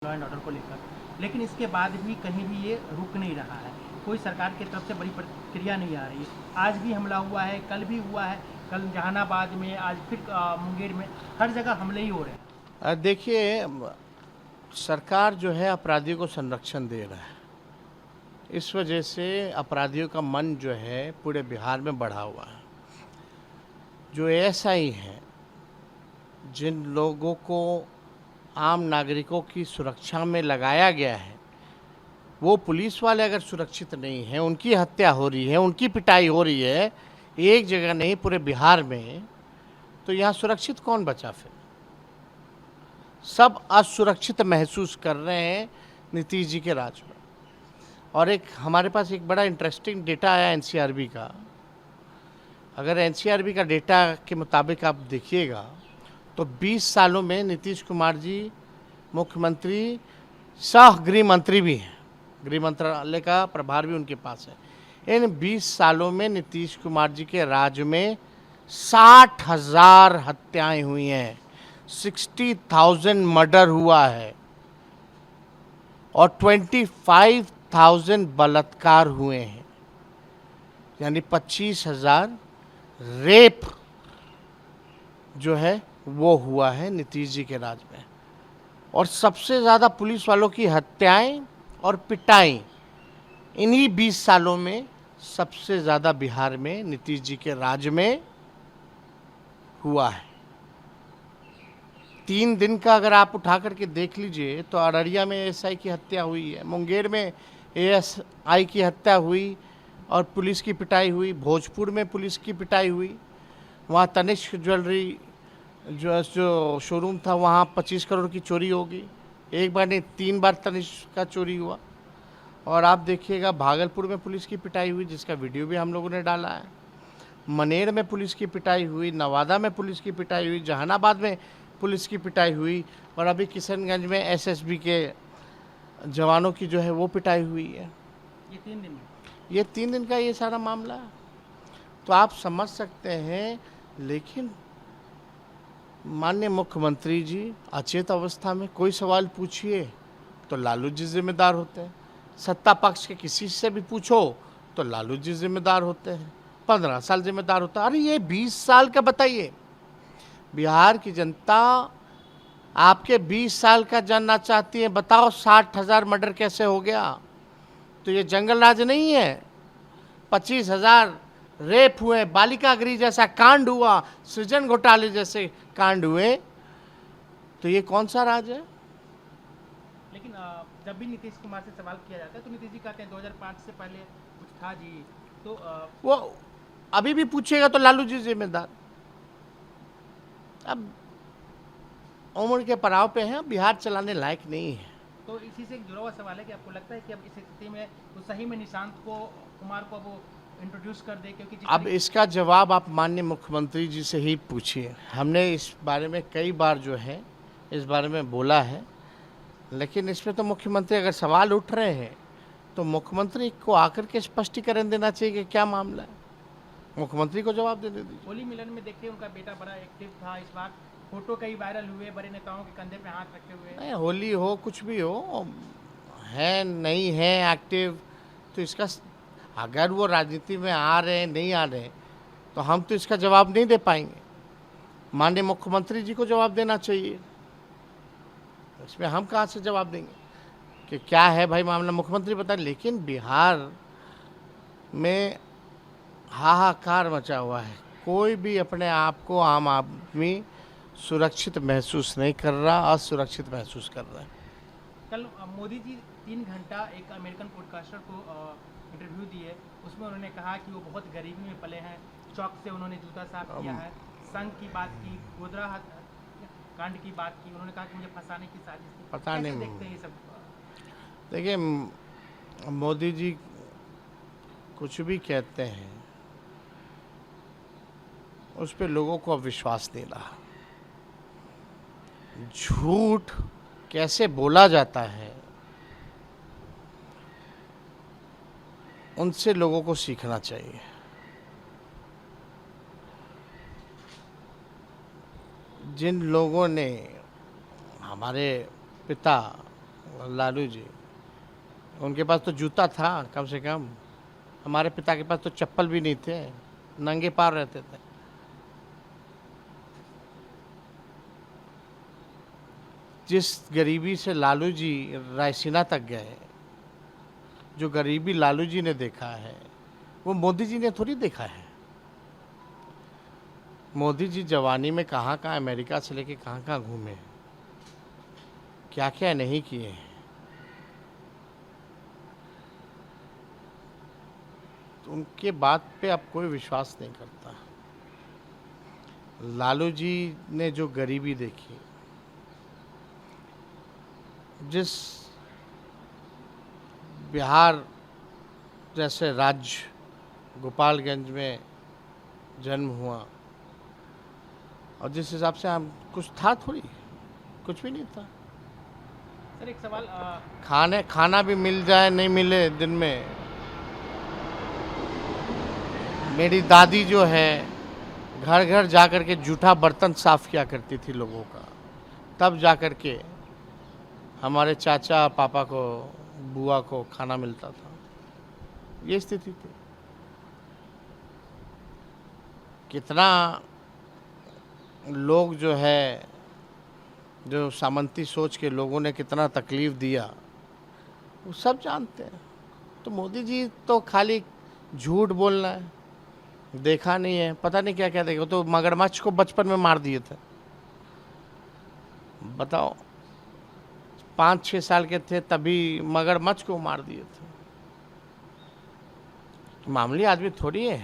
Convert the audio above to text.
Law and order को लेकर, लेकिन इसके बाद भी कहीं भी ये रुक नहीं रहा है। कोई सरकार की तरफ से बड़ी प्रतिक्रिया नहीं आ रही है। आज भी हमला हुआ है, कल भी हुआ है, कल जहानाबाद में, आज फिर मुंगेर में, हर जगह हमले ही हो रहे हैं। देखिए, सरकार जो है अपराधियों को संरक्षण दे रहा है। इस वजह से अपराधियों का मन जो है पूरे बिहार में बढ़ा हुआ है। जो एएसआई हैं, जिन लोगों को आम नागरिकों की सुरक्षा में लगाया गया है, वो पुलिस वाले अगर सुरक्षित नहीं हैं, उनकी हत्या हो रही है, उनकी पिटाई हो रही है एक जगह नहीं पूरे बिहार में, तो यहाँ सुरक्षित कौन बचा फिर? सब असुरक्षित महसूस कर रहे हैं नीतीश जी के राज में। और एक हमारे पास एक बड़ा इंटरेस्टिंग डेटा आया एनसीआरबी का। अगर एनसीआरबी का डेटा के मुताबिक आप देखिएगा तो 20 सालों में नीतीश कुमार जी मुख्यमंत्री सह गृह मंत्री भी हैं, गृह मंत्रालय का प्रभार भी उनके पास है। इन 20 सालों में नीतीश कुमार जी के राज में 60,000 हत्याएं हुई हैं, 60,000 मर्डर हुआ है और 25,000 बलात्कार हुए हैं, यानी 25,000 रेप जो है वो हुआ है नीतीश जी के राज में। और सबसे ज़्यादा पुलिस वालों की हत्याएं और पिटाई इन्हीं 20 सालों में सबसे ज़्यादा बिहार में नीतीश जी के राज में हुआ है। 3 दिन का अगर आप उठा करके देख लीजिए तो अररिया में एएसआई की हत्या हुई है, मुंगेर में एएसआई की हत्या हुई और पुलिस की पिटाई हुई, भोजपुर में पुलिस की पिटाई हुई, वहाँ तनिष्क ज्वेलरी जो शोरूम था वहाँ 25 करोड़ की चोरी होगी। एक बार नहीं 3 बार तनिष्क का चोरी हुआ। और आप देखिएगा भागलपुर में पुलिस की पिटाई हुई, जिसका वीडियो भी हम लोगों ने डाला है। मनेर में पुलिस की पिटाई हुई, नवादा में पुलिस की पिटाई हुई, जहानाबाद में पुलिस की पिटाई हुई और अभी किशनगंज में एसएसबी के जवानों की जो है वो पिटाई हुई है। ये 3 दिन का ये सारा मामला है। तो आप समझ सकते हैं। लेकिन माननीय मुख्यमंत्री जी अचेत अवस्था में, कोई सवाल पूछिए तो लालू जी जिम्मेदार होते हैं, सत्ता पक्ष के किसी से भी पूछो तो लालू जी जिम्मेदार होते हैं, 15 साल जिम्मेदार होता है। अरे ये 20 साल का बताइए, बिहार की जनता आपके 20 साल का जानना चाहती है। बताओ 60,000 मर्डर कैसे हो गया? तो ये जंगल राज नहीं है। 25,000 रेप हुए, बालिका गृह जैसा कांड हुआ, सृजन घोटाले जैसे कांड हुए, तो ये कौन सा राज है? लेकिन जब भी नीतीश कुमार से सवाल किया जाता है तो नीतीश जी कहते हैं 2005 से पहले कुछ था जी, तो वो अभी भी पूछेगा तो लालू जी जिम्मेदार। अब उम्र के पड़ाव पे हैं, बिहार चलाने लायक नहीं है। तो इसी से एक जुड़ा हुआ सवाल है कि आपको लगता है कि अब इस स्थिति में तो सही में निशांत कुमार को वो इंट्रोड्यूस कर दे? क्योंकि अब इसका जवाब आप माननीय मुख्यमंत्री जी से ही पूछिए। हमने इस बारे में कई बार जो है इस बारे में बोला है, लेकिन इसमें तो मुख्यमंत्री अगर सवाल उठ रहे हैं तो मुख्यमंत्री को आकर के स्पष्टीकरण देना चाहिए कि क्या मामला है। मुख्यमंत्री को जवाब देने दीजिए। होली मिलन में देखिए उनका बेटा बड़ा एक्टिव था, इस बार फोटो कई वायरल हुए बड़े नेताओं के कंधे पे हाथ रखे हुए। नहीं, होली हो कुछ भी हो, है नहीं है एक्टिव, तो इसका अगर वो राजनीति में आ रहे हैं नहीं आ रहे हैं तो हम तो इसका जवाब नहीं दे पाएंगे। माननीय मुख्यमंत्री जी को जवाब देना चाहिए। इसमें हम कहाँ से जवाब देंगे कि क्या है भाई मामला, मुख्यमंत्री बताएं। लेकिन बिहार में हाहाकार मचा हुआ है। कोई भी अपने आप को आम आदमी सुरक्षित महसूस नहीं कर रहा, असुरक्षित महसूस कर रहा है। कल मोदी जी 3 घंटा एक अमेरिकन पॉडकास्टर को इंटरव्यू दिए, उसमें उन्होंने कहा कि वो बहुत गरीबी में पले हैं, चौक से उन्होंने जूता साफ किया है, संघ की बात की, गोधरा कांड की बात की, उन्होंने कहा कि मुझे फंसाने की साजिश थी। पता नहीं देखते हैं ये सब? देखिए, मोदी जी कुछ भी कहते हैं उस पर लोगों को अब विश्वास नहीं रहा। झूठ कैसे बोला जाता है उनसे लोगों को सीखना चाहिए। जिन लोगों ने हमारे पिता लालू जी, उनके पास तो जूता था कम से कम। हमारे पिता के पास तो चप्पल भी नहीं थे, नंगे पाँव रहते थे। जिस गरीबी से लालू जी रायसीना तक गए, जो गरीबी लालू जी ने देखा है वो मोदी जी ने थोड़ी देखा है। मोदी जी जवानी में कहाँ कहाँ अमेरिका से लेके कहाँ कहाँ घूमे, क्या क्या नहीं किए हैं। तो उनके बात पे अब कोई विश्वास नहीं करता। लालू जी ने जो गरीबी देखी, जिस बिहार जैसे राज्य गोपालगंज में जन्म हुआ, और जिस हिसाब से हम कुछ था थोड़ी, कुछ भी नहीं था। सर एक सवाल खाना भी मिल जाए नहीं मिले दिन में, मेरी दादी जो है घर घर जा कर के जूठा बर्तन साफ किया करती थी लोगों का, तब जा कर के हमारे चाचा पापा को बुआ को खाना मिलता था। ये स्थिति थी। कितना लोग जो है, जो सामंती सोच के लोगों ने कितना तकलीफ दिया, वो सब जानते हैं। तो मोदी जी तो खाली झूठ बोलना है, देखा नहीं है, पता नहीं क्या क्या देखा। तो मगरमच्छ को बचपन में मार दिए थे, बताओ 5-6 साल के थे तभी मगरमच्छ को मार दिए थे। मामूली आदमी थोड़ी है।